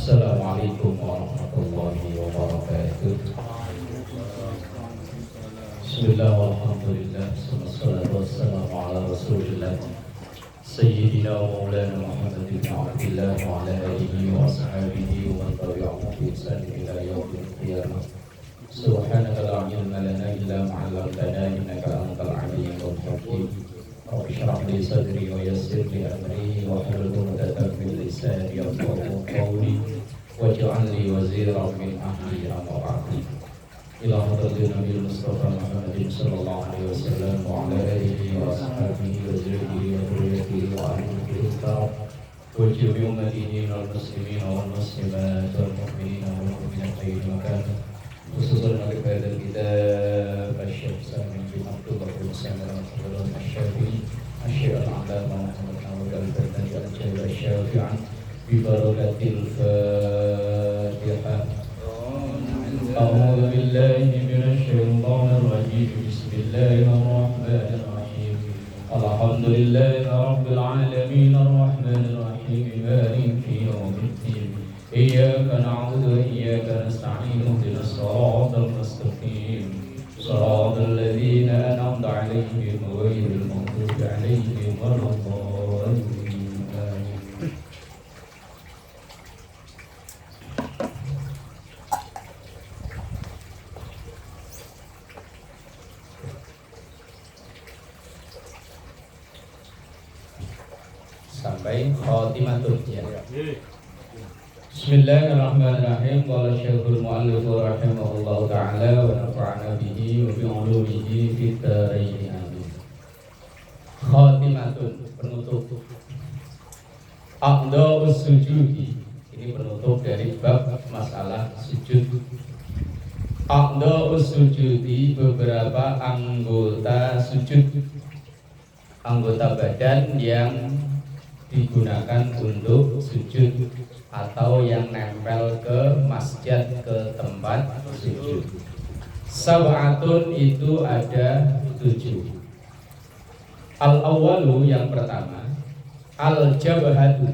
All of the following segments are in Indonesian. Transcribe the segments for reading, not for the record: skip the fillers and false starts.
Assalamualaikum warahmatullahi wabarakatuh. Bismillah walhamdulillah wassalatu wassalamu ala rasulillah Sayyidina wa maulana Muhammad ibn Abdillah wa ala alihi wa ashabihi wa man tabi'ahum bi ihsan ila yaumil qiyamah. Subhanaka la ilma lana illa ma 'allamtana innaka antal alimul hakim. Rabbi shrah li sadri wa yassir li amri wa hlul 'uqdatam min lisani yafqahu qawli waj'al li waziran min ahli amma ba'du. Ila hadratin Nabi Mustafa Muhammadin sallallahu alaihi wasallam wa ala alihi wa ashabihi wa zurriyyatihi wa dhurriyyatihi wa ahlihi wa jami'i ummatihi wal muslimin wal muslimat wal mu'minina wal mu'minat ayyuhal makan. Khususan oleh pada kita Syekh Samin bin Abdullah bin Salam Asy-Syafi'i Asy-Syaikh Al-'Allamah Muhammad Awad Al-Badani Al-Syafi'i bi barakatil Fatihah. A'udzu billahi minasy syaithanir rajim. Bismillahirrahmanirrahim. Alhamdulillahi rabbil alamin arrahmanir rahim maliki yaumiddin. Iyyaka na'budu wa iyyaka nasta'in ihdinas siratal mustaqim siratal ladzina an'amta 'alaihim ghairil maghdubi 'alaihim waladdallin. Sampai khotimatul ya. Bismillahirrahmanirrahim. Qala Syekhul Mu'allif rahimahullahu ta'ala wa nafa'ana bihi wa bi 'ulumihi fid dharain amin. Khotimatun, penutup. Aqda'us sujudi. Ini penutup dari bab masalah sujud. Aqda'us sujudi, beberapa anggota sujud. Anggota badan yang digunakan untuk sujud atau yang nempel ke masjid, ke tempat sujud. Sab'atun, itu ada 7. Al-awwalu, yang pertama, al-jabhatu,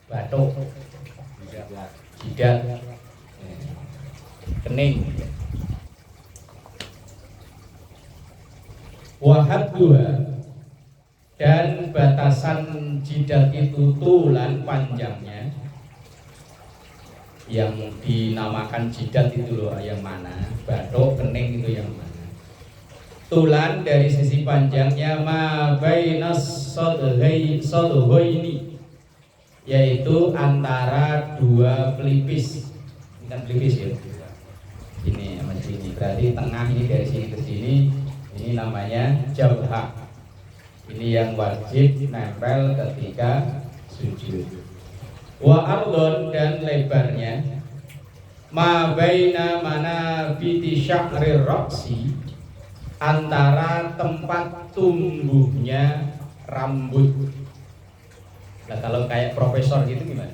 batuk, jidat, kening. Wahadduha, dan batasan jidat itu tulan panjangnya. Yang dinamakan jidat itu loh yang mana, batuk, kening itu yang mana. Tulan dari sisi panjangnya ma bainas sadhaini, yaitu antara dua pelipis. Ini kan pelipis ya. Ini sama sini. Berarti tengah ini dari sini ke sini. Ini namanya jabhah. Ini yang wajib nempel ketika sujud. Wa ardon, dan lebarnya ma baina manabiti sya'rir ra'si, antara tempat tumbuhnya rambut. Nah, kalau kayak profesor gitu gimana?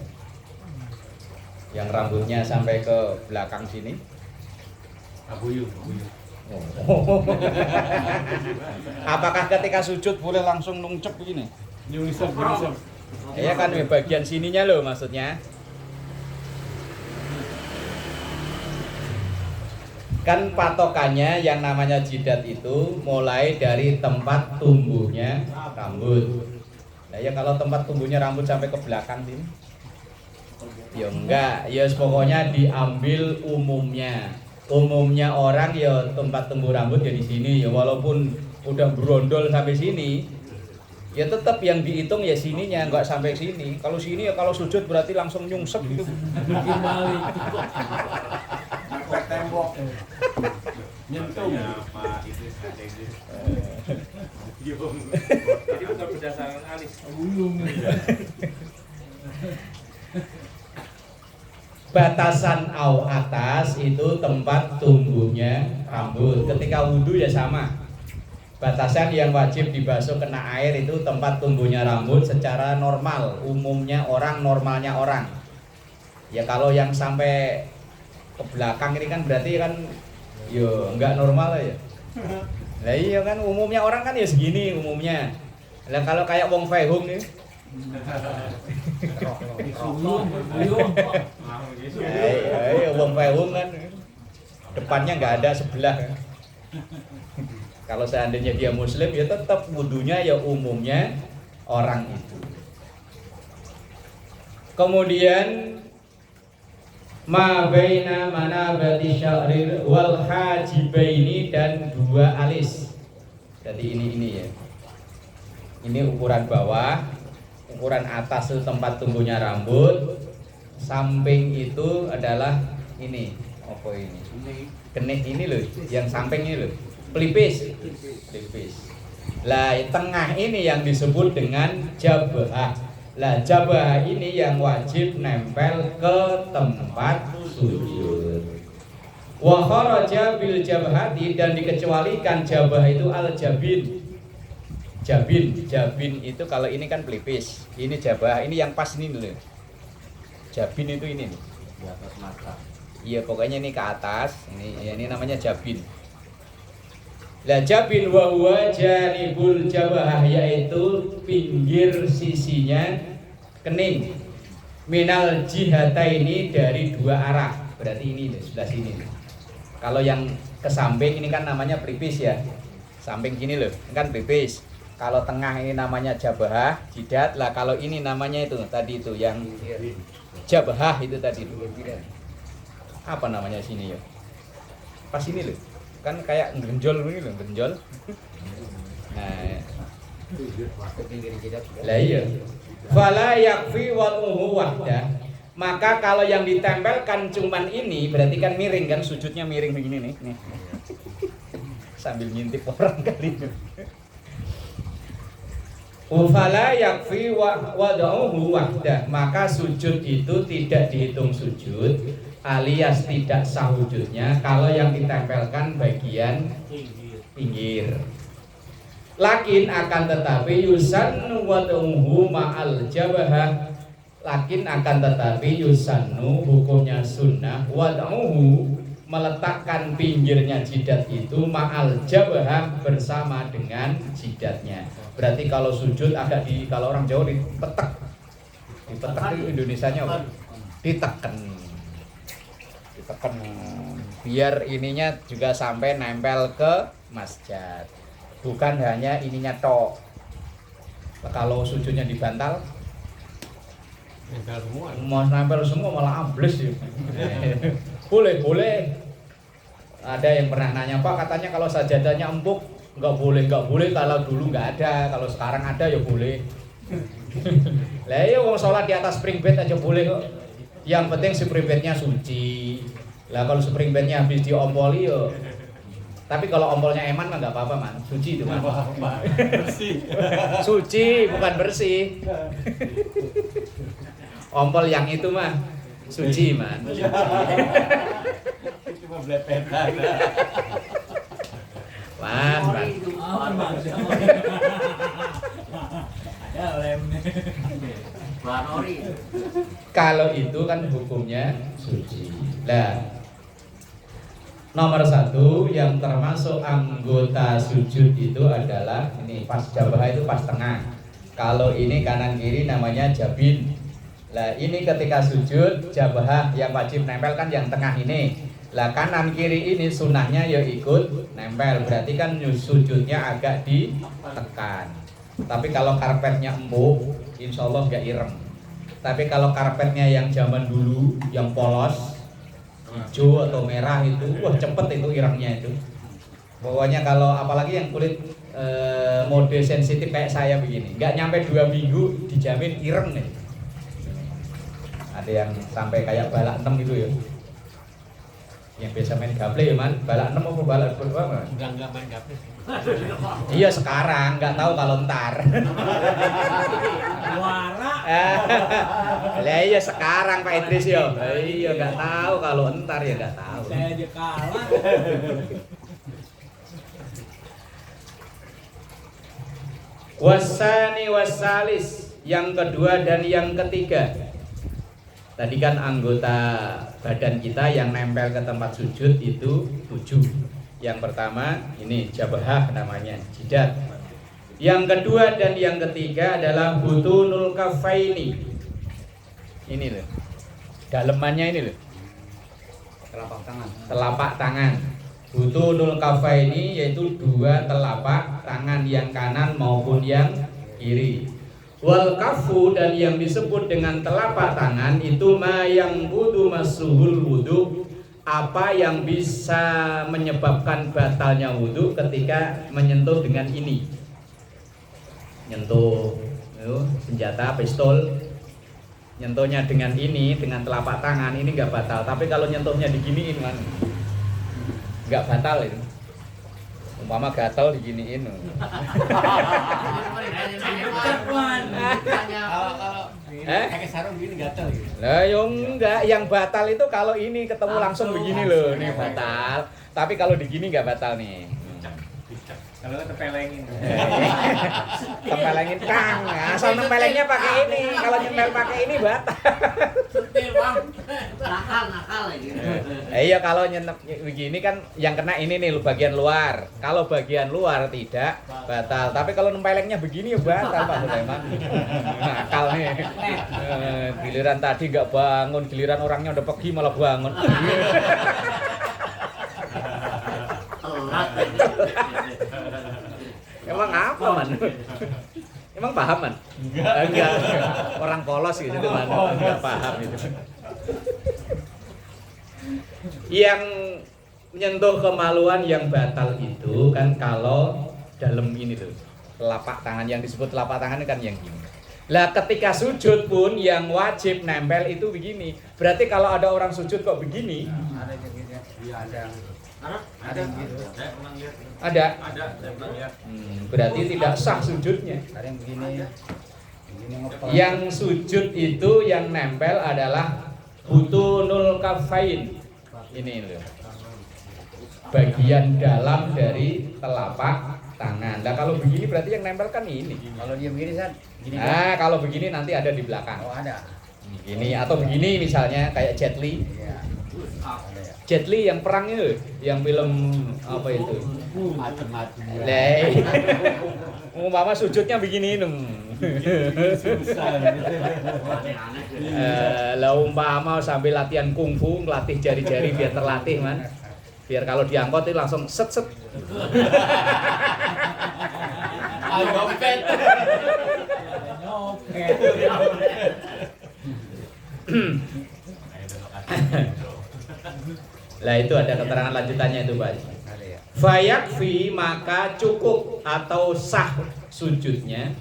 Yang rambutnya sampai ke belakang sini? Abuyung. Apakah ketika sujud boleh langsung nungcep begini? Nyungsep. Ya kan bagian sininya loh maksudnya. Kan patokannya yang namanya jidat itu mulai dari tempat tumbuhnya rambut. Nah ya kalau tempat tumbuhnya rambut sampai ke belakang sini, ya enggak. Ya pokoknya diambil umumnya. Umumnya orang ya tempat tumbuh rambut ya di sini ya, walaupun udah berondol sampai sini ya tetap yang dihitung ya sininya, enggak sampai sini. Kalau sini ya kalau sujud berarti langsung nyungsep gitu. Bikin balik. Tembok. Nyentuh. Jadi bukan berdasarkan alis. Batasan au atas itu tempat tumbuhnya rambut. Ketika wudhu ya sama. Batasan yang wajib dibasuh kena air itu tempat tumbuhnya rambut secara normal. Umumnya orang, normalnya orang. Ya kalau yang sampai ke belakang ini kan berarti kan yo enggak normal ya. Lah iya kan umumnya orang kan ya segini umumnya. Lah kalau kayak wong Fehung nih Wong pewung kan depannya nggak ada sebelah. Kalau seandainya dia muslim ya tetap wudunya ya umumnya orang itu. Kemudian ma baina manabati sya'rir wal hajibaini, dan dua alis. Jadi ini ya. Ini ukuran bawah, ukuran atas itu tempat tumbuhnya rambut, samping itu adalah ini, apa ini? Kenik ini loh, yang samping ini loh, pelipis. Lah tengah ini yang disebut dengan jabah. Lah jabah ini yang wajib nempel ke tempat sujud. Wa kharaja bil jabhati, dan dikecualikan jabah itu al jabin. Jabin itu kalau ini kan pelipis, ini jabah, ini yang pas ini loh. Jabin itu ini nih. Di atas mata. Iya, pokoknya ini ke atas. Ini namanya jabin. Lah jabin wa huwa janibul jabah, yaitu pinggir sisinya kening. Minal jihataini, dari dua arah. Berarti ini nih, sebelah sini nih. Kalau yang ke samping ini kan namanya pelipis ya. Samping gini loh, ini kan pelipis. Kalau tengah ini namanya jabah, jidat. Lah kalau ini namanya itu tadi itu yang jabah itu tadi. Apa namanya sini ya? Pas ini loh. Kan kayak genjol ini loh, genjol. Nah. Lah iya. Fala yakfi wad'uhu wahdah. Maka kalau yang ditempelkan cuman ini berarti kan miring kan, sujudnya miring begini nih. Sambil ngintip orang kali ini. Fala yakfi wad'uhu wahdah, maka sujud itu tidak dihitung sujud, alias tidak sah wujudnya kalau yang ditempelkan bagian pinggir. Lakin akan tetapi yusannu wad'uhu ma'al jabah. Lakin akan tetapi yusannu, hukumnya sunnah, wad'uhu, meletakkan pinggirnya jidat itu ma'al jabah, bersama dengan jidatnya. Berarti kalau sujud agak kalau orang Jawa dipetek. Dipetek itu Indonesianya apa? Diteken. Biar ininya juga sampai nempel ke masjid. Bukan hanya ininya tok. Kalau sujudnya dibantal, mau nempel semua malah ambles ya. Boleh. Ada yang pernah nanya, Pak, katanya kalau sajadahnya empuk nggak boleh. Kalau dulu nggak ada, kalau sekarang ada ya boleh. Lah ya wong sholat di atas spring bed aja boleh kok. Yang penting spring bednya suci. Lah kalau spring bednya habis diompoli yo. Tapi kalau ompolnya eman mah nggak apa-apa man, suci itu man. Bersih. Suci bukan bersih. Ompol yang itu mah suci man. Cuma blepetan. Man. Ada lemnya. Kalau itu kan hukumnya suci. Lah, nomor satu yang termasuk anggota sujud itu adalah ini pas jabah itu pas tengah. Kalau ini kanan kiri namanya jabin. Lah ini ketika sujud jabah yang wajib nempel kan yang tengah ini. Lah kanan kiri ini sunahnya ya ikut nempel. Berarti kan sujudnya agak ditekan. Tapi kalau karpetnya empuk, insya Allah nggak irem. Tapi kalau karpetnya yang zaman dulu yang polos, hijau atau merah itu, wah cepet itu irengnya itu. Pokoknya kalau apalagi yang kulit mode sensitif kayak saya begini, nggak nyampe 2 minggu dijamin ireng nih. Ada yang sampai kayak balak 6 gitu ya. Yang biasa main gaple ya man, balak 6 apa balak berapa? Enggak main gaple. Iya sekarang, nggak tahu kalau ntar. Suara. Lah iya sekarang Pak Idris yo. Iya nggak tahu kalau ntar ya nggak tahu. Saya aja kalah. Wasani wasalis, yang kedua dan yang ketiga. Tadi kan anggota badan kita yang nempel ke tempat sujud itu 7. Yang pertama ini jabah namanya, jidat. Yang kedua dan yang ketiga adalah butunul kafaini. Ini loh. dalemannya ini loh. Telapak tangan. Butunul kafaini yaitu dua telapak tangan yang kanan maupun yang kiri. Wal kafu dan yang disebut dengan telapak tangan itu ma yang budu masuhul wudu, apa yang bisa menyebabkan batalnya wudu ketika menyentuh dengan ini. Nyentuh senjata pistol, nyentuhnya dengan ini, dengan telapak tangan ini nggak batal. Tapi kalau nyentuhnya diginiin kan nggak batal itu. Umpama gatal diginiin. Pakai sarung gini gatal gitu. Lah yo enggak, yang batal itu kalau ini ketemu langsung begini loh, nih batal. Tapi kalau digini nggak batal nih. Kalau tempelengin. Tempelengin Kang, asal nempelengnya pakai ini. Kalau nyempel pakai ini batal. Setir bang, nakal gitu. Iya kalau nyentuh begini kan yang kena ini nih bagian luar. Kalau bagian luar tidak batal. Tapi kalau nempelengnya begini ya batal Pak Sulaiman. Nakal nih. Giliran tadi nggak bangun, giliran orangnya udah pergi malah bangun. Emang apa man? Emang paham man? Enggak. Orang polos gitu man. Enggak paham itu. Yang menyentuh kemaluan yang batal itu kan kalau dalam ini tuh telapak tangan, yang disebut telapak tangan kan yang gini. Lah ketika sujud pun yang wajib nempel itu begini. Berarti kalau ada orang sujud kok begini? Ada yang gitu. Iya ada. Ada gitu. Ada. Saya pernah lihat. Berarti tidak sah sujudnya. Ada yang begini. Begini ngepel. Yang sujud itu yang nempel adalah butunul kafain. Ini loh. Bagian dalam dari telapak tangan. Nah kalau begini berarti yang nempel kan ini. Kalau dia begini kan gini. Nah kalau begini nanti ada di belakang. Oh ada. Begini atau begini misalnya kayak Jet Li. Iya. Ada ya. Jet Li yang perang itu, yang film apa itu? Mati-mati. Leh. Umpama sujudnya begini lah umpama sambil latihan kungfu, ngelatih jari-jari biar terlatih man. Biar kalau diangkut itu langsung set. Nyopet. Lah itu ada keterangan lanjutannya itu Pak. Ada ya. Fayakfi maka cukup atau sah sujudnya.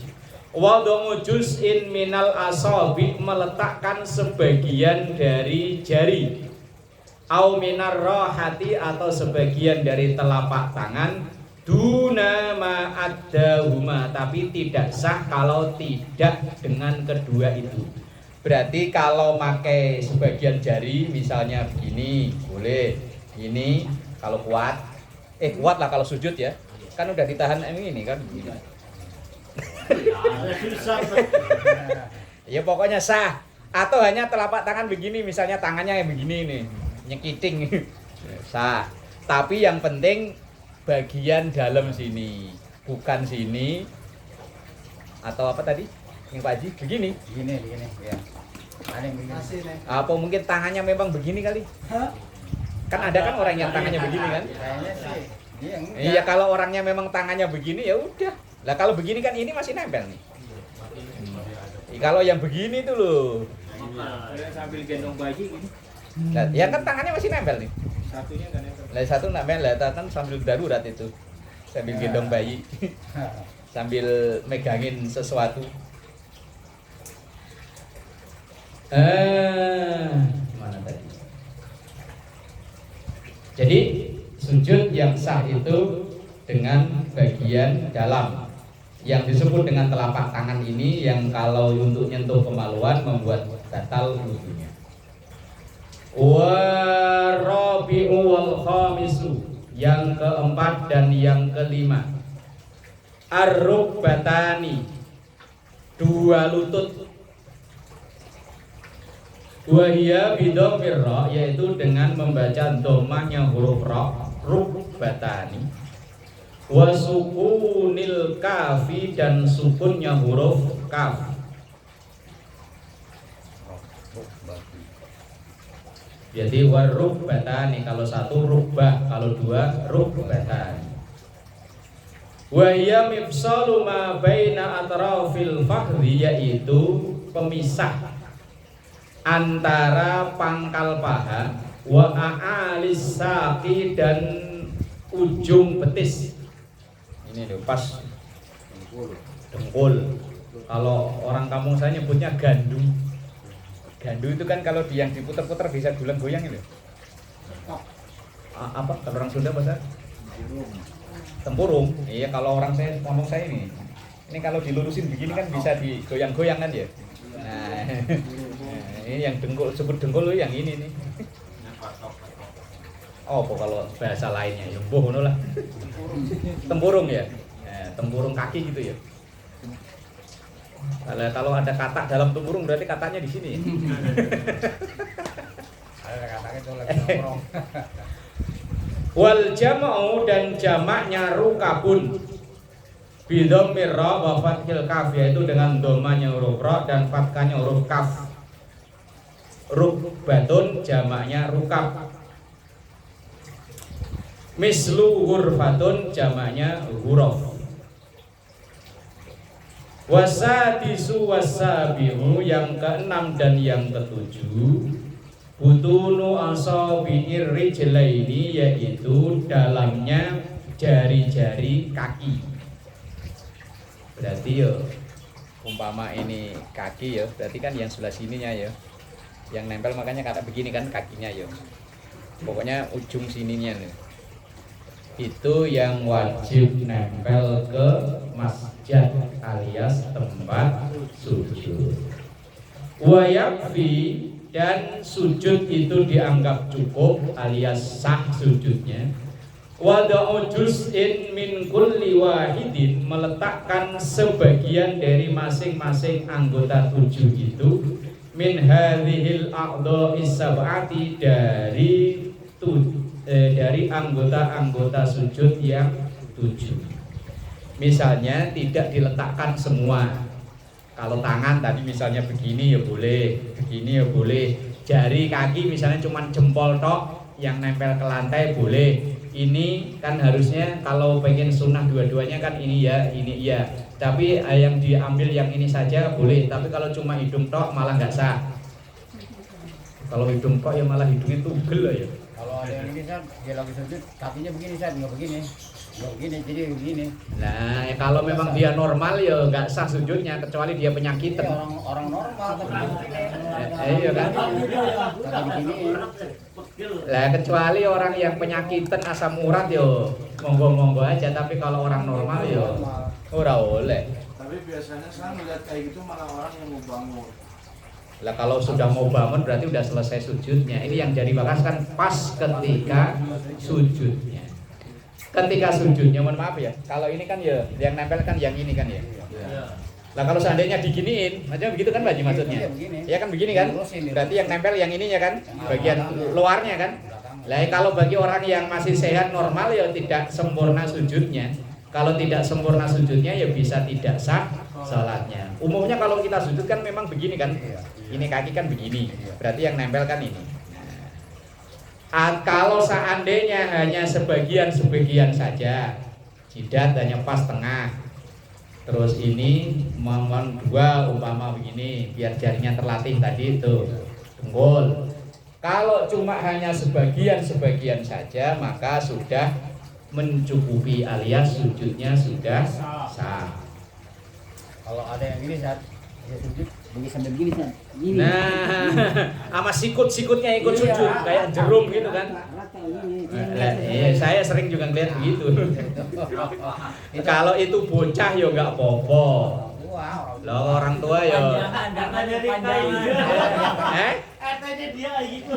Wadhu juz'in minal asabi meletakkan sebagian dari jari. Au minar rohati atau sebagian dari telapak tangan. Duna ma'addahuma, tapi tidak sah kalau tidak dengan kedua itu. Berarti kalau pakai sebagian jari misalnya begini boleh, ini kalau kuat lah kalau sujud ya kan udah ditahan ini kan begini. Ya pokoknya sah. Atau hanya telapak tangan begini, misalnya tangannya yang begini nih nyekiting sah. Tapi yang penting bagian dalam sini, bukan sini. Atau apa tadi yang Pak Haji begini ya. Ada yang begini. apa mungkin tangannya memang begini kali. Kan ada kan orang yang tangannya begini kan. Kayaknya sih dia enggak. Iya kalau orangnya memang tangannya begini ya udah. Lah kalau begini kan ini masih nempel nih. Kalau yang begini tuh loh. Sambil gendong bayi gini. Lah, ya kan tangannya masih nempel nih. Satunya enggak nempel. Lah satu nempel, lah kan sambil darurat itu. Sambil gendong bayi. Sambil megangin sesuatu. Mana tadi? Jadi sujud yang sah itu dengan bagian dalam yang disebut dengan telapak tangan ini, yang kalau untuk nyentuh kemaluan membuat batal wudunya. Wa rabi'u wal khamisu, yang keempat dan yang kelima. Ar-rukbatani, dua lutut. Wahia bidomir ra, yaitu dengan membaca domahnya huruf ra, rukbatani. Wa sukunil kafi, dan sukunnya huruf kaf. Jadi warukbatani, kalau satu rukbah, kalau dua rukbatani. Wa hiya mifsalu ma baina atrafil fakhri, yaitu pemisah antara pangkal paha wa aalis saqi dan ujung betis. Ini loh pas dengkul. Kalau orang kampung saya nyebutnya gandu. Gandu itu kan kalau yang diputer-puter bisa goyang-goyang itu. Apa kalau orang Sunda bahasa? Tempurung. Iya, kalau orang saya kampung saya ini. Ini kalau dilurusin begini kan bisa digoyang-goyang kan ya. Nah, ini yang dengkul, sebut dengkul yang ini nih. Oh, kalau bahasa lainnya ya mbuh ngono lah. Tempurung ya. Tempurung kaki gitu ya. Kalau ada kata dalam tempurung berarti katanya di sini. Ada katanya itu lagi nongkrong. Wal jam'u, dan jamaknya rukabun bidhammir ra wa fathil kaf, yaitu dengan dhammanya huruf ra dan fathahnya huruf kaf. Rukbatun jamaknya rukab. Mislu ghurfatun jamaknya ghuraf. Wasadisu wasabihu, yang keenam dan yang ketujuh, butunu asabi'ir rijlaini, yaitu dalamnya jari-jari kaki. Berarti yo umpama ini kaki yo, berarti kan yang sebelah sininya yo. Yang nempel makanya kata begini kan kakinya yo. Pokoknya ujung sininya nih. Itu yang wajib nempel ke masjid alias tempat sujud. Wa yakfi, dan sujud itu dianggap cukup alias sah sujudnya. Wada'u juz'in min kulli wahidin, meletakkan sebagian dari masing-masing anggota tujuh itu, min hadhil a'dha'is sab'ati, dari anggota-anggota sujud yang tujuh. Misalnya tidak diletakkan semua. Kalau tangan tadi misalnya begini ya boleh, begini ya boleh. Jari kaki misalnya cuma jempol tok yang nempel ke lantai boleh. Ini kan harusnya kalau pengen sunnah dua-duanya kan ini ya, ini iya. Tapi yang diambil yang ini saja boleh. Tapi kalau cuma hidung tok malah nggak sah. Kalau hidung tok ya malah hidungnya tugel ya. Kalau ada yang ini kan dia lagi sujud kakinya begini San, nggak begini. Nggak begini, jadi begini. Nah, kalau memang dia normal ya nggak sah sujudnya, kecuali dia penyakitan. Orang normal tapi begini. Iya kan? Kaki begini. Lah kecuali orang yang penyakitan asam urat yo monggo-monggo aja, tapi kalau orang normal yo ora oleh. Tapi biasanya saya melihat kayak gitu malah orang yang mau bangun. Lah kalau sudah mau bangun berarti udah selesai sujudnya. Ini yang jadi bahas kan pas ketika sujudnya. Ketika sujudnya, mohon maaf ya. Kalau ini kan ya yang nempel kan yang ini kan ya. Lah kalau seandainya diginiin, macam begitu kan Pak Haji maksudnya? Ya kan begini kan? Berarti yang nempel yang ininya kan, bagian luarnya kan? Lah kalau bagi orang yang masih sehat normal ya tidak sempurna sujudnya. Kalau tidak sempurna sujudnya ya bisa tidak sah salatnya. Umumnya kalau kita sujud kan memang begini kan? Ini kaki kan begini. Berarti yang nempel kan ini. Kalau seandainya hanya sebagian-sebagian saja, jidat hanya pas tengah. Terus ini mohon dua umpama begini biar jarinya terlatih tadi itu dengkul. Kalau cuma hanya sebagian-sebagian saja maka sudah mencukupi alias sujudnya sudah sah. Kalau ada yang ini saat dia sujud begini sambil begini San. Gini. Nah, sama sikut-sikutnya ikut sujud kayak jerum gitu kan. Saya sering juga ngeliat begitu. Kalau itu bocah ya nggak apa-apa. Lah orang tua ya. Katanya dia gitu.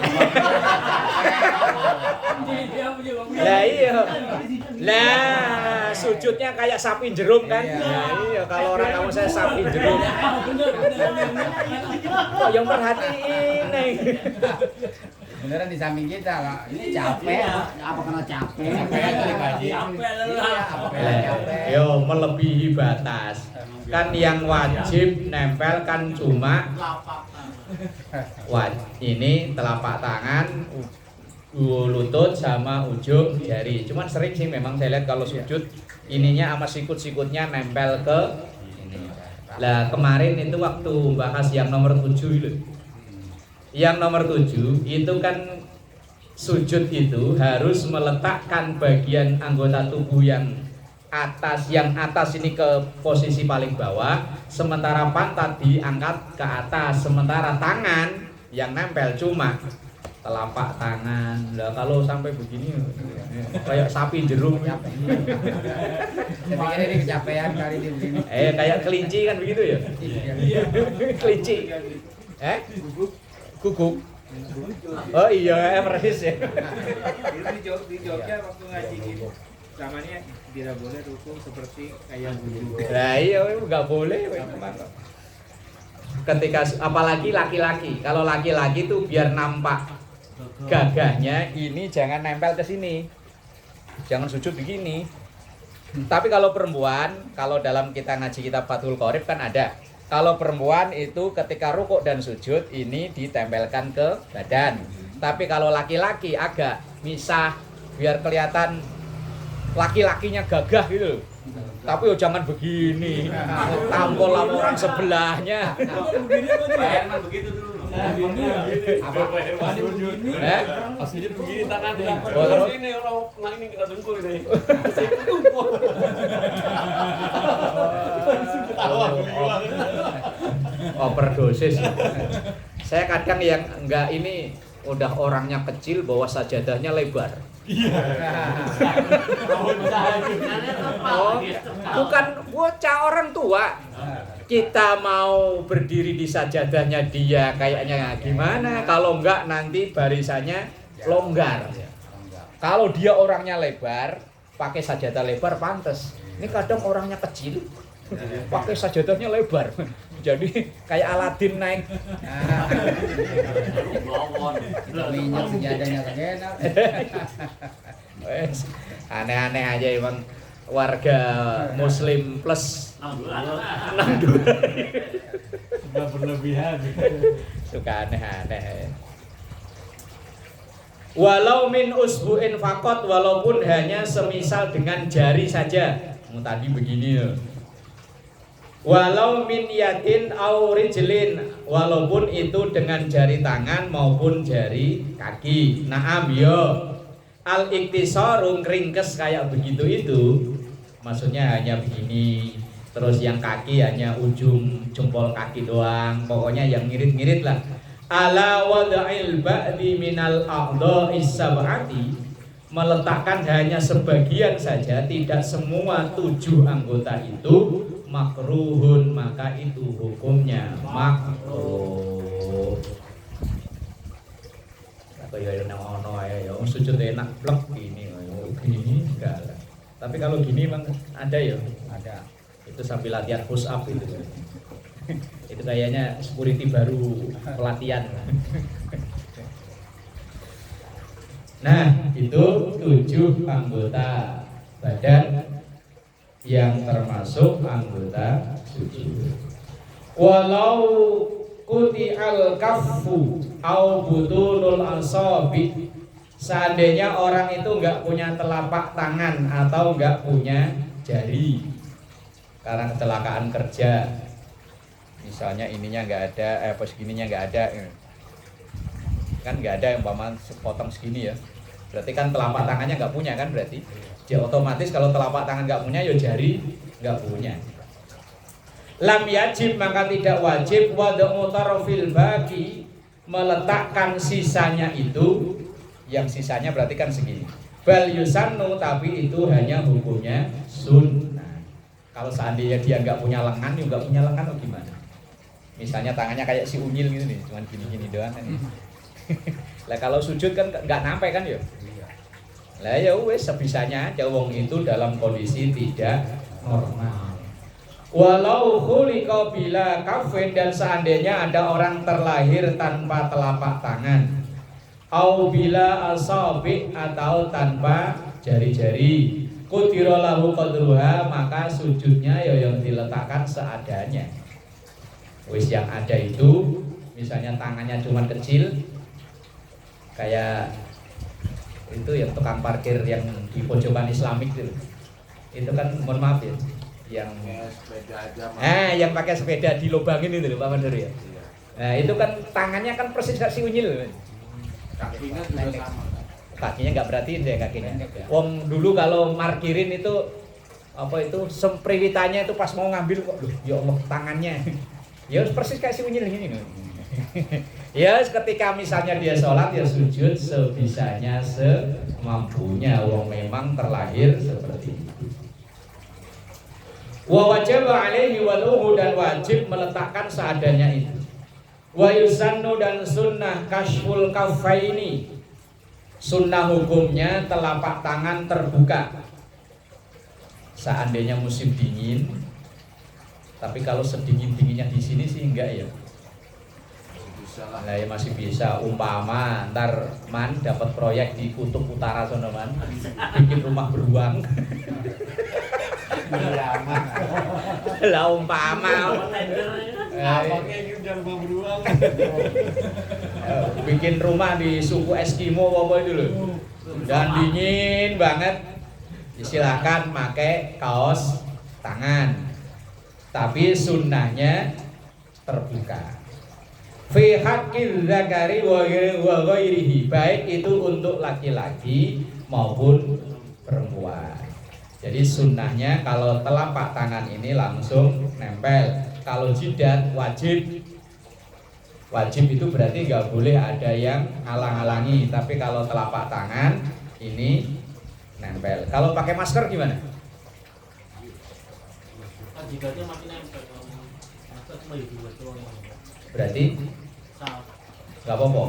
Lah iya. Lah sujudnya kayak sapi jerum kan. Nah, iya kalau orang kamu saya sapi jerum. Kok yang perhatiin nih. Beneran di samping kita lah. Ini capek, apa kena capek? Capek kali gaji. Iya, apa kena capek? Yo melebihi batas. Kan yang wajib nempel kan cuma ini telapak tangan, lutut sama ujung jari. Cuman sering sih memang saya lihat kalau sujud ininya sama sikut-sikutnya nempel ke ini. Lah kemarin itu waktu bahas yang nomor 7 itu. Yang nomor 7 itu kan sujud itu harus meletakkan bagian anggota tubuh yang atas ini ke posisi paling bawah, sementara pantat diangkat ke atas, sementara tangan yang nempel cuma telapak tangan. Lah kalau sampai begini kayak sapi jeruk. Saya pikir ini kecapean kali ini begini. Kayak kelinci kan begitu ya? Kelinci. Guguk. Oh iya, persis ya. Di Jogja waktu ngaji gitu, namanya tidak boleh rukun seperti kayak guru. Nah iya, nggak boleh. Ketika apalagi laki-laki, kalau laki-laki tuh biar nampak gagahnya, ini jangan nempel ke sini, jangan sujud begini. Tapi kalau perempuan, kalau dalam kita ngaji kitab Fathul Qorib kan ada. Kalau perempuan itu ketika rukuk dan sujud ini ditempelkan ke badan. Tapi kalau laki-laki agak misah biar kelihatan laki-lakinya gagah gitu. Tapi jangan begini, tampol sama orang sebelahnya. Emang begitu dulu. Pas sujud begini tangannya. Oh, terus? Ini orang ini kita dengkul ini. Overdosis. Saya kadang yang enggak ini udah orangnya kecil bawa sajadahnya lebar. Oh, bukan bocah orang tua. Kita mau berdiri di sajadahnya dia kayaknya gimana? Kalau enggak nanti barisannya longgar. Kalau dia orangnya lebar, pakai sajadah lebar pantas. Ini kadang orangnya kecil, pakai sajadahnya lebar. Jadi kayak Aladin naik. Minyak sejadahnya enak. Aneh-aneh aja emang warga Muslim plus 62. Sudah berlebihan. Suka aneh-aneh. Walau min usbu'in fakot, walaupun hanya semisal dengan jari saja. Tadi begini ya. Walau min yadin au rijlin, walaupun itu dengan jari tangan maupun jari kaki. Naam yo. Al iktisaru ringkes kayak begitu itu. Maksudnya hanya begini. Terus yang kaki hanya ujung jempol kaki doang. Pokoknya yang ngirit-ngirit lah. Ala wada'il ba'di minal a'dha'is sab'ati, meletakkan hanya sebagian saja, tidak semua 7 anggota itu makruhun, maka itu hukumnya makruh. Atau ya ono ya sujud enak blek gini enggak lah. Tapi kalau gini memang ada ya, ada. Itu sambil latihan push up itu. Itu kayaknya security baru pelatihan. Nah, itu 7 anggota badan yang termasuk anggota sujud. Walau quti'al kaffu au butunul asabi, seandainya orang itu enggak punya telapak tangan atau enggak punya jari karena kecelakaan kerja, misalnya ininya enggak ada, pas segininya enggak ada, kan enggak ada yang paman sepotong segini ya, berarti kan telapak tangannya enggak punya kan, berarti dia otomatis kalau telapak tangan enggak punya, ya jari enggak punya. Lam yajib, maka tidak wajib wad'u tarfil baqi, meletakkan sisanya itu, yang sisanya berarti kan segini. Bal yusannu, tapi itu hanya hukumnya sunnah. Kalau seandainya dia nggak punya lengan, juga punya lengan, oh gimana? Misalnya tangannya kayak si unyil gitu nih, cuman gini-gini doang kan. Lah kalau sujud kan nggak sampai kan ya? Lah ya wes sebisanya aja, wong itu dalam kondisi tidak normal. Walau khuliqa bila kafin, dan seandainya ada orang terlahir tanpa telapak tangan, au bila asabi atau tanpa jari-jari. Qudira lahu qadruha, maka sujudnya ya yang diletakkan seadanya. Wis yang ada itu, misalnya tangannya cuma kecil, kayak itu yang tukang parkir yang di pojokan Islamik itu kan mohon maaf ya, yang yang pakai sepeda dilobangin itu loh Pak Mandor ya. Nah itu kan tangannya kan persis kayak si unyil, Kakinya juga sama. kakinya nggak berarti deh kakinya. Om dulu kalau markirin itu apa itu sempriwitannya itu pas mau ngambil kok, ya Allah tangannya, ya persis kayak si unyil gini loh. Ya ketika misalnya dia sholat ya sujud sebisanya semampunya, wong memang terlahir seperti itu. Wa wajib alaihi waluhu, dan wajib meletakkan seadanya itu. Wa yusannu, dan sunnah kashful kaffaini, sunnah hukumnya telapak tangan terbuka. Seandainya musim dingin, tapi kalau sedingin-dinginnya di sini sih enggak ya. Nah ya masih bisa, umpama ntar man dapat proyek di kutub utara sono man, bikin rumah beruang. Lah umpama bikin rumah di suku Eskimo apa itu loh, dan dingin banget, silakan pakai kaos tangan, tapi sunnahnya terbuka. Fi haqqil zakari wa ghairihi, baik itu untuk laki-laki maupun perempuan. Jadi sunnahnya kalau telapak tangan ini langsung nempel. Kalau jidat wajib. Wajib itu berarti nggak boleh ada yang halang-halangi. Tapi kalau telapak tangan ini nempel. Kalau pakai masker gimana? Jidatnya makin nempel. Masker cuma di dua doang. Berarti nggak apa-apa.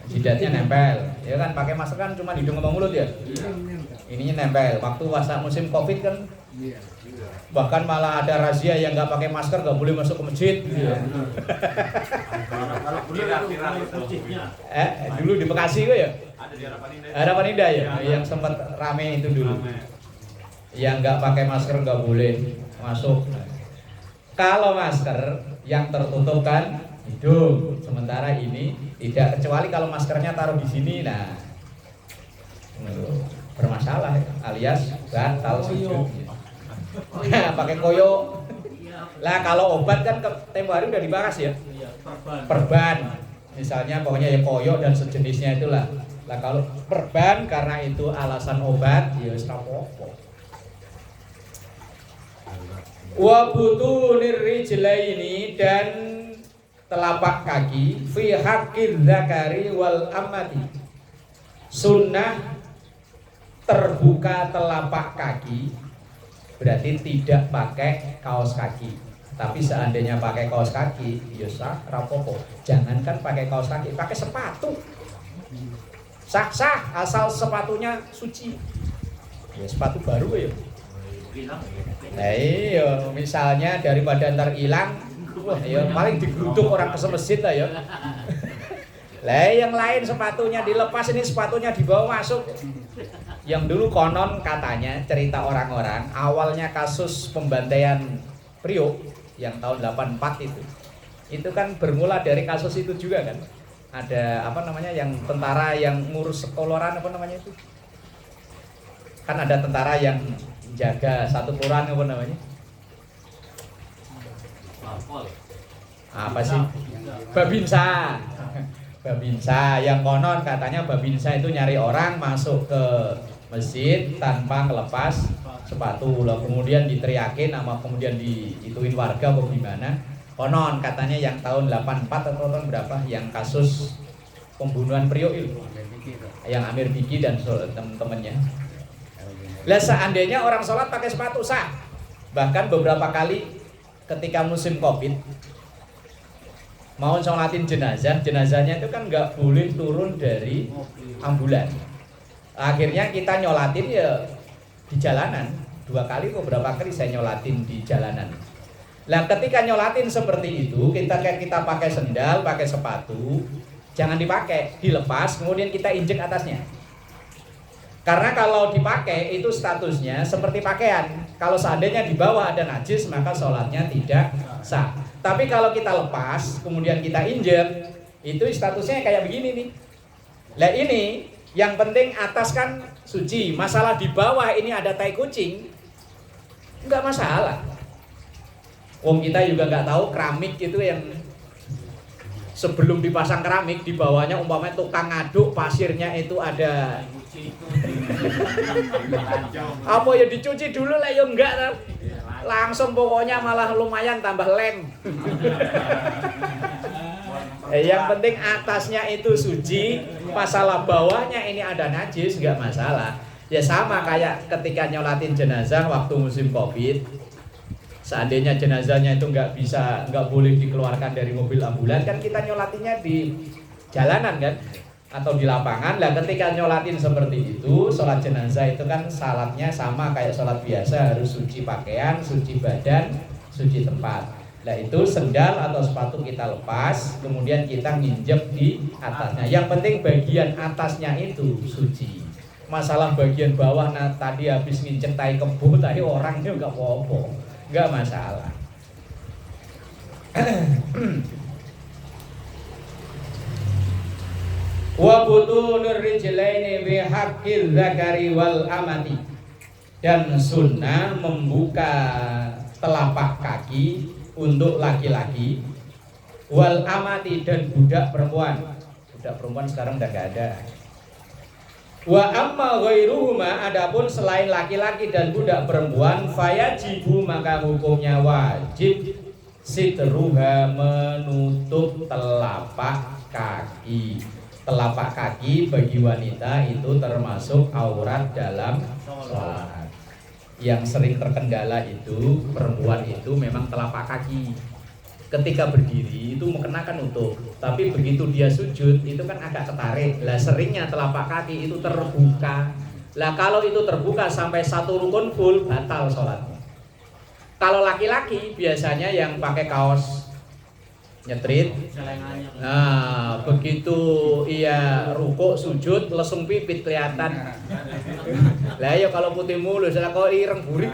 Jidatnya nempel, ya kan pakai masker kan cuma hidung sama mulut ya. Ininya nempel. Waktu masa musim Covid kan, bahkan malah ada razia yang nggak pakai masker nggak boleh masuk ke masjid. Dulu di Bekasi kok ya. Ada di Harapan Indah ya, yang sempat rame itu dulu. Yang nggak pakai masker nggak boleh masuk. Kalau masker yang tertutup kan hidung, sementara ini tidak, kecuali kalau maskernya taruh di sini, nah bermasalah alias batal sujud. Pakai koyo. Lah kalau obat kan tempo hari udah dibahas ya. Perban. Misalnya pokoknya ya koyo dan sejenisnya itulah. Lah kalau perban karena itu alasan obat, ya wis apa-apa. Wa butunir rijlaini, dan telapak kaki fi haqqil zakari wal amati, sunnah terbuka telapak kaki, berarti tidak pakai kaos kaki. Tapi seandainya pakai kaos kaki, ya sah, rapopo. Jangankan pakai kaos kaki, pakai sepatu sah-sah asal sepatunya suci. Ya sepatu baru ya. Nah iya, misalnya daripada ntar hilang, wah ya paling digeruduk orang ke masjid lah ya. Lah yang lain sepatunya dilepas, ini sepatunya dibawa masuk. Yang dulu konon katanya cerita orang-orang, awalnya kasus pembantaian Priok yang tahun 84 itu kan bermula dari kasus itu juga kan. Ada apa namanya yang tentara yang ngurus sekoloran apa namanya itu? Kan ada tentara yang jaga satu kelurahan apa namanya? Apa sih? Babinsa. Babinsa yang konon katanya Babinsa itu nyari orang masuk ke masjid tanpa ngelepas sepatu. Lah kemudian diteriakin sama kemudian diituin warga apa gimana? Konon katanya yang tahun 84 atau tahun berapa yang kasus pembunuhan Priok itu. Yang Amir Biki dan teman-temannya. Lah seandainya orang sholat pakai sepatu sah. Bahkan beberapa kali ketika musim Covid mau sholatin jenazah, jenazahnya itu kan nggak boleh turun dari ambulan. Akhirnya kita nyolatin ya di jalanan. 2 kali beberapa kali saya nyolatin di jalanan. Lah ketika nyolatin seperti itu, kita pakai sendal, pakai sepatu, jangan dipakai, dilepas kemudian kita injek atasnya. Karena kalau dipakai itu statusnya seperti pakaian. Kalau seandainya di bawah ada najis maka sholatnya tidak sah. Tapi kalau kita lepas kemudian kita injek, itu statusnya kayak begini nih. Lah ini yang penting atas kan suci. Masalah di bawah ini ada tai kucing, enggak masalah. Wong kita juga nggak tahu keramik itu yang sebelum dipasang keramik di bawahnya umpamanya tukang ngaduk pasirnya itu ada apa ya dicuci dulu lah ya enggak kan? Langsung pokoknya malah lumayan tambah lem. Yang penting atasnya itu suci, masalah bawahnya ini ada najis enggak masalah. Ya sama kayak ketika nyolatin jenazah waktu musim Covid. Seandainya jenazahnya itu nggak boleh dikeluarkan dari mobil ambulan, kan kita nyolatinnya di jalanan kan, atau di lapangan. Lah ketika nyolatin seperti itu, sholat jenazah itu kan salatnya sama kayak sholat biasa, harus suci pakaian, suci badan, suci tempat. Nah itu sendal atau sepatu kita lepas, kemudian kita nginjek di atasnya. Yang penting bagian atasnya itu suci. Masalah bagian bawah, nah tadi habis nginjek tai kebo, tadi orangnya nggak apa-apa. Enggak masalah. Wa butunur rijlaini bi haqqil zakari wal amati. Dan sunnah membuka telapak kaki untuk laki-laki, wal amati dan budak perempuan. Budak perempuan sekarang udah enggak ada. Wa amma ghairuhuma, adapun selain laki-laki dan budak perempuan, fayajibu maka hukumnya wajib sitruha, menutup telapak kaki. Telapak kaki bagi wanita itu termasuk aurat dalam sholat. Yang sering terkendala itu perempuan itu memang telapak kaki. Ketika berdiri itu mengenakan nutup, tapi begitu dia sujud itu kan agak ketarik. Lah seringnya telapak kaki itu terbuka. Lah kalau itu terbuka sampai satu rukun full, batal sholatnya. Kalau laki-laki biasanya yang pakai kaos nyetrit, nah begitu ia rukuk sujud lesung pipit kelihatan. Lah ya kalau putih mulus, lah kalau ireng burik.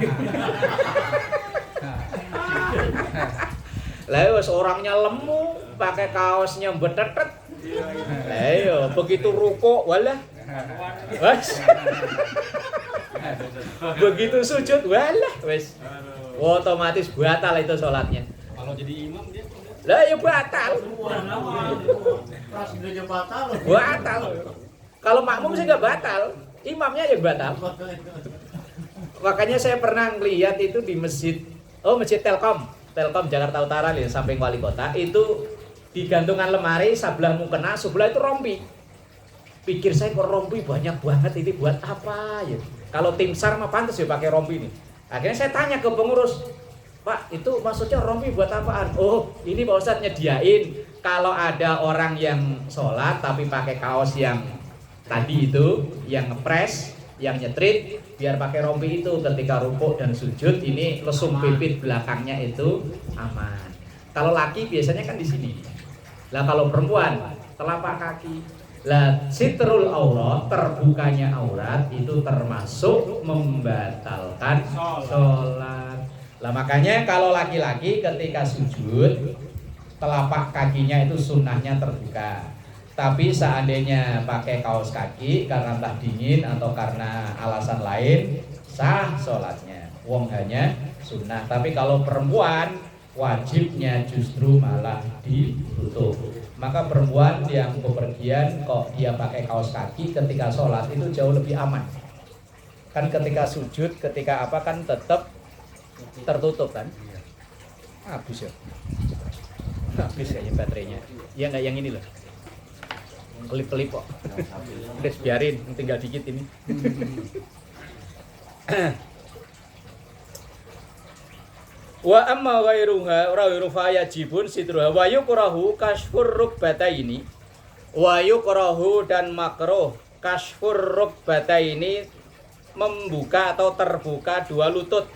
Lah wis orangnya lemu, pakai kaosnya betetet. Lah yo begitu rukuk walah. Wes. Begitu sujud walah wes. Otomatis batal itu sholatnya. Kalau jadi imam dia Lah ya batal. Pas dia batal. Batal. Kalau makmum sih enggak batal, imamnya yang batal. Makanya saya pernah ngelihat itu di masjid Telkom Jakarta Utara nih, samping wali kota itu di gantungan lemari sebelah mukena, sebelah itu rompi. Pikir saya kok rompi banyak banget, ini buat apa ya? Kalau tim SAR mah pantas ya pakai rompi ini. Akhirnya saya tanya ke pengurus, Pak itu maksudnya rompi buat apaan? Oh ini Pak Ustadz nyediain kalau ada orang yang sholat tapi pakai kaos yang tadi itu, yang ngepres, yang nyetrit, biar pakai rompi itu ketika rukuk dan sujud ini lesung pipit belakangnya itu aman. Kalau laki biasanya kan di sini. Lah kalau perempuan telapak kaki. Lah sitrul aurat, terbukanya aurat itu termasuk membatalkan sholat. Lah makanya kalau laki-laki ketika sujud telapak kakinya itu sunnahnya terbuka. Tapi seandainya pakai kaos kaki karena entah dingin atau karena alasan lain, sah sholatnya. Wong hanya sunnah. Tapi kalau perempuan wajibnya justru malah ditutup. Maka perempuan yang bepergian kok dia pakai kaos kaki ketika sholat itu jauh lebih aman. Kan ketika sujud, ketika apa kan tetap tertutup kan? Habis ya. Habis kayaknya baterainya. Ya nggak yang ini loh. Kelip-kelip kok. Udah biarin, tinggal dikit ini. Wa amma ghairuha ghairu fayajibun sitruha wa yukrahu kashfur rukbataini. Wa yukrahu dan makruh kashfur rukbataini, membuka atau terbuka dua lutut.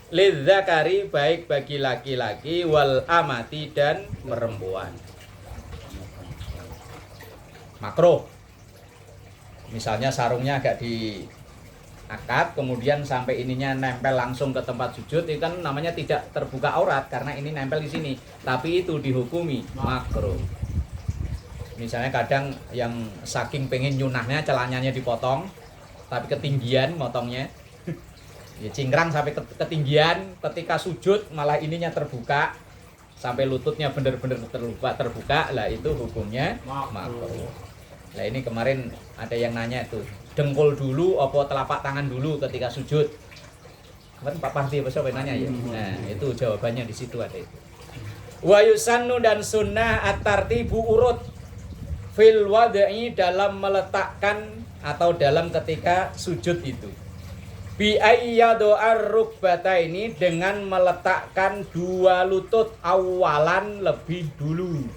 Lidzakari baik bagi laki-laki wal amati dan perempuan. makruh. Misalnya sarungnya agak diangkat, kemudian sampai ininya nempel langsung ke tempat sujud, itu kan namanya tidak terbuka aurat karena ini nempel di sini. Tapi itu dihukumi makruh. Misalnya kadang yang saking pengen nyunahnya celananya dipotong, tapi ketinggian motongnya, ya cingkrang sampai ketinggian, ketika sujud malah ininya terbuka sampai lututnya benar-benar terbuka, lah itu hukumnya makruh. Nah ini kemarin ada yang nanya tuh, dengkul dulu apa telapak tangan dulu ketika sujud. Kemarin Pak Parti apa siapa yang nanya ya? Nah itu jawabannya di situ ada itu. Wa yusannu dan sunnah at-tartibu urut fil wad'i dalam meletakkan atau dalam ketika sujud itu. Bi ayyadu ar-rukbataini dengan meletakkan dua lutut awalan lebih dulu.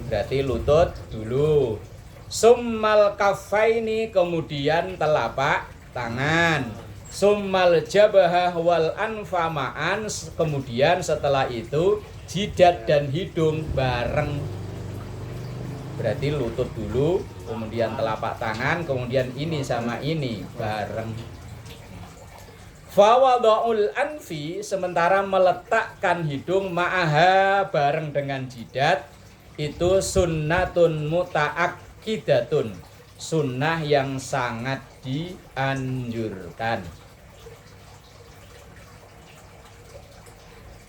Berarti lutut dulu. Summal kafaini kemudian telapak tangan. Summal jabahah wal anfama'an kemudian setelah itu jidat dan hidung bareng. Berarti lutut dulu, kemudian telapak tangan, kemudian ini sama ini bareng. Fawada'ul anfi sementara meletakkan hidung ma'aha bareng dengan jidat itu sunnatun muta'akkidatun, sunnah yang sangat dianjurkan.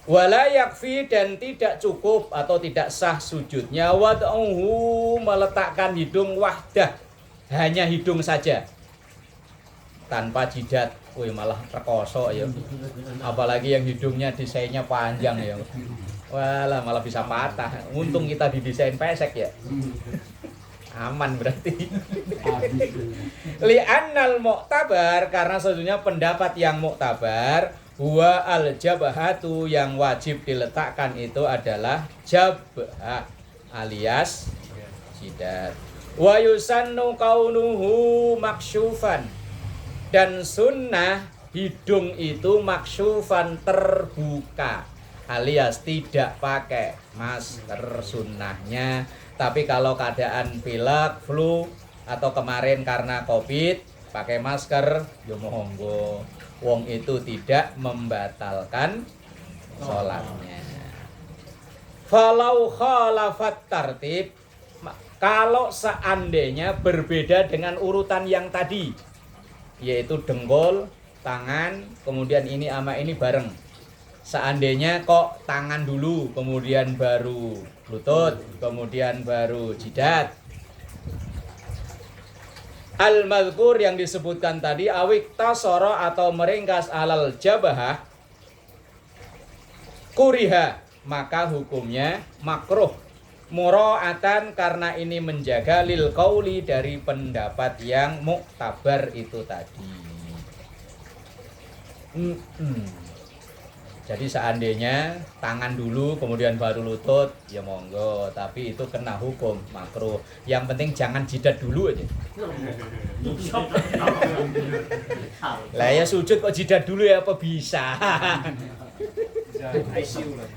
Wala yakfi dan tidak cukup atau tidak sah sujudnya wad'uhu meletakkan hidung wahdah, hanya hidung saja tanpa jidat. Wih malah rekoso ya. Apalagi yang hidungnya desainnya panjang ya. Walah malah bisa patah. Untung kita didesain pesek ya. Aman berarti. Li'annal mu'tabar karena sesungguhnya pendapat yang mu'tabar huwa al-jabhatu yang wajib diletakkan itu adalah jabhah alias jidat. Wa yusannu kaunuhu maksyufan dan sunnah hidung itu maksyufan terbuka alias tidak pakai masker sunnahnya. Tapi kalau keadaan pilek, flu atau kemarin karena covid pakai masker ya monggo. Wong itu tidak membatalkan sholatnya. Falau khalafat tartib kalau seandainya berbeda dengan urutan yang tadi, yaitu dengkul, tangan, kemudian ini sama ini bareng. Seandainya kok tangan dulu, kemudian baru lutut, kemudian baru jidat. Al-madhkur yang disebutkan tadi awik tasoro atau meringkas alal jabahah kuriha maka hukumnya makruh mura'atan karena ini menjaga lil qauli dari pendapat yang muktabar itu tadi. Jadi seandainya tangan dulu kemudian baru lutut ya monggo, tapi itu kena hukum makruh. Yang penting jangan jidat dulu aja. Lah ya sujud kok jidat dulu ya apa bisa? ICU lah.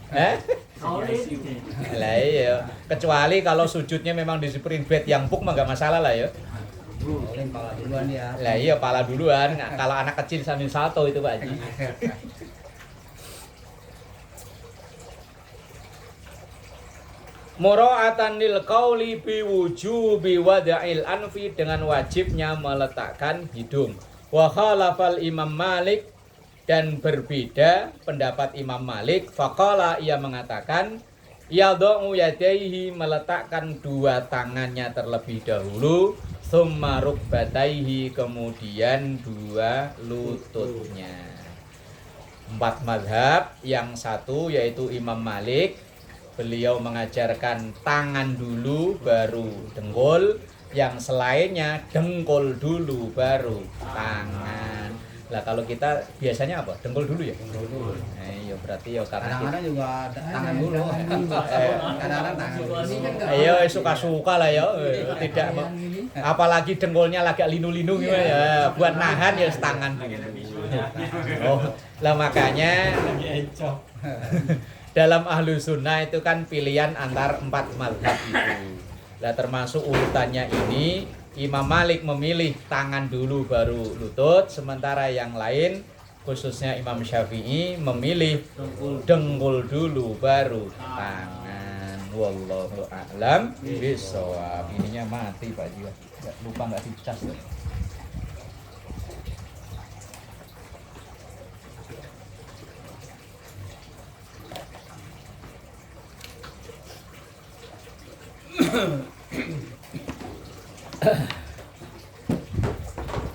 Lah iya, kecuali kalau sujudnya memang di spring bed yang empuk mah enggak masalah lah ya. Pala duluan ya. Lah iya pala duluan, kalau anak kecil sambil salto itu Pak Haji. Mura'atan lil qauli bi wujubi wada'il anfi dengan wajibnya meletakkan hidung. Wa khalafal Imam Malik dan berbeda pendapat Imam Malik. Faqala ia mengatakan yad'u yadaihi meletakkan dua tangannya terlebih dahulu, summa rukbataihi kemudian dua lututnya. 4 mazhab, yang satu yaitu Imam Malik. Beliau mengajarkan tangan dulu baru dengkul, yang selainnya dengkul dulu baru tangan. Lah kalau kita biasanya apa? Dengkul dulu ya? Dengkul dulu. Iya berarti ya karena kadang-kadang juga tangan dulu. Kadang-kadang tangan dulu. Ayo suka-suka lah ya. Tidak apalagi dengkulnya agak linu-linu gitu ya. Buat nahan ya tangan gitu. Oh, lah makanya dalam ahlu sunnah itu kan pilihan antar 4 mazhab itu. Nah, termasuk urutannya ini Imam Malik memilih tangan dulu baru lutut, sementara yang lain khususnya Imam Syafi'i memilih dengkul dulu baru tangan. Wallahu a'lam bishawab. Ininya mati Pak Jiwa. Lupa nggak dicas.